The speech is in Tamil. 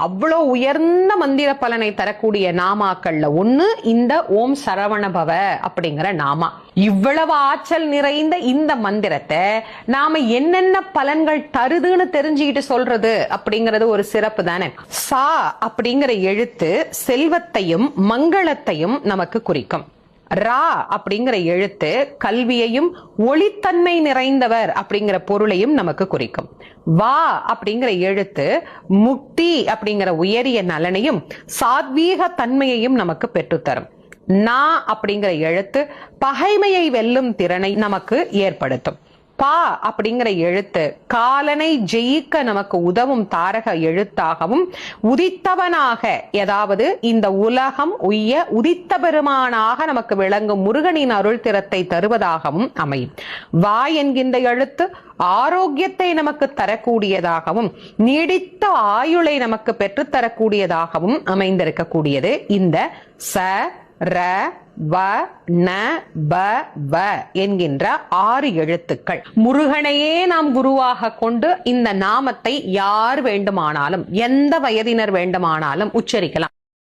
அவ்வளோ உயர்ந்த மந்திர பலனை தரக்கூடிய நாமாக்கள்ல ஒண்ணு இந்த ஓம் சரவணபவ அப்படிங்கிற நாமா. இவ்வளவு ஆற்றல் நிறைந்த இந்த மந்திரத்தை நாம என்னென்ன பலன்கள் தருதுன்னு தெரிஞ்சுக்கிட்டு சொல்றது அப்படிங்கறது ஒரு சிறப்பு தானே. சா அப்படிங்கிற எழுத்து செல்வத்தையும் மங்களத்தையும் நமக்கு குறிக்கும். ரா அப்படிங்கிற எழுத்து கல்வியையும் ஒளித்தன்மை நிறைந்தவர் அப்படிங்கிற பொருளையும் நமக்கு குறிக்கும். வா அப்படிங்கிற எழுத்து முக்தி அப்படிங்கிற உயரிய நலனையும் சாத்வீக தன்மையையும் நமக்கு பெற்றுத்தரும். நா அப்படிங்கிற எழுத்து பகைமையை வெல்லும் திறனை நமக்கு ஏற்படுத்தும். பா அப்படிங்கிற எழுத்து காலனை ஜெயிக்க நமக்கு உதவும் தாரக எழுத்தாகவும் உதித்தவனாக, ஏதாவது இந்த உலகம் உய்ய உதித்த பெருமானாக நமக்கு விளங்கும் முருகனின் அருள் திறத்தை தருவதாகவும் அமையும். வா என்கின்ற எழுத்து ஆரோக்கியத்தை நமக்கு தரக்கூடியதாகவும் நீடித்த ஆயுளை நமக்கு பெற்றுத்தரக்கூடியதாகவும் அமைந்திருக்கக்கூடியது இந்த ச ர வ ந ப வ என்கின்ற 6 எழுத்துக்கள். முருகனையே நாம் குருவாக கொண்டு இந்த நாமத்தை யார் வேண்டுமானாலும் எந்த வயதினர் வேண்டுமானாலும் உச்சரிக்கலாம்.